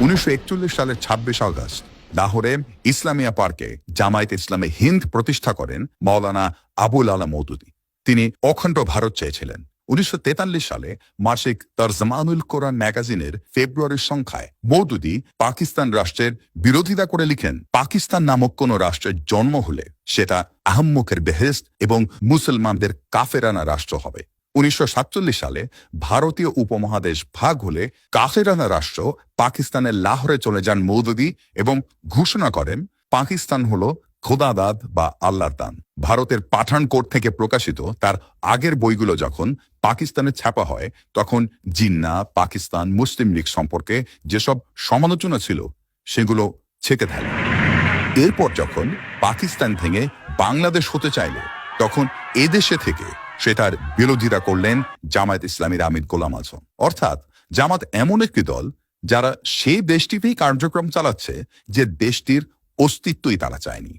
1941 সালের 26 আগস্ট লাহোরে ইসলামিয়া পার্কে জামায়াতে ইসলামে হিন্দ প্রতিষ্ঠা করেন মাওলানা আবুল আলা মওদুদী। তিনি অখণ্ড ভারত চেয়েছিলেন। 1943 সালে মাসিক তরজমানুল কোরআন ম্যাগাজিনের ফেব্রুয়ারির সংখ্যায় মওদুদী পাকিস্তান রাষ্ট্রের বিরোধিতা করে লিখেন, পাকিস্তান নামক কোন রাষ্ট্রের জন্ম হলে সেটা আহম্মকের বেহেশত এবং মুসলমানদের কাফেরানা রাষ্ট্র হবে। 1947 সালে ভারতীয় উপমহাদেশ ভাগ হলে কাফেরানা রাষ্ট্র পাকিস্তানের লাহোরে চলে যান মওদুদী এবং ঘোষণা করেন পাকিস্তান হলো খোদাদাদ বা আল্লাহর দান। ভারতের পাঠানকোট থেকে প্রকাশিত তার আগের বইগুলো যখন পাকিস্তানে ছাপা হয় তখন জিন্নাহ, পাকিস্তান, মুসলিম লীগ সম্পর্কে যেসব সমালোচনা ছিল সেগুলো ছেঁকে ফেলে। এরপর যখন পাকিস্তান ভেঙে বাংলাদেশ হতে চাইল তখন এদেশে থেকে সেটার বিরোধিতা করলেন জামায়াত ইসলামীর আমির গোলাম আজম। অর্থাৎ জামাত এমন একটি দল যারা সেই দেশটিতেই কার্যক্রম চালাচ্ছে যে দেশটির অস্তিত্বই তারা চায়নি।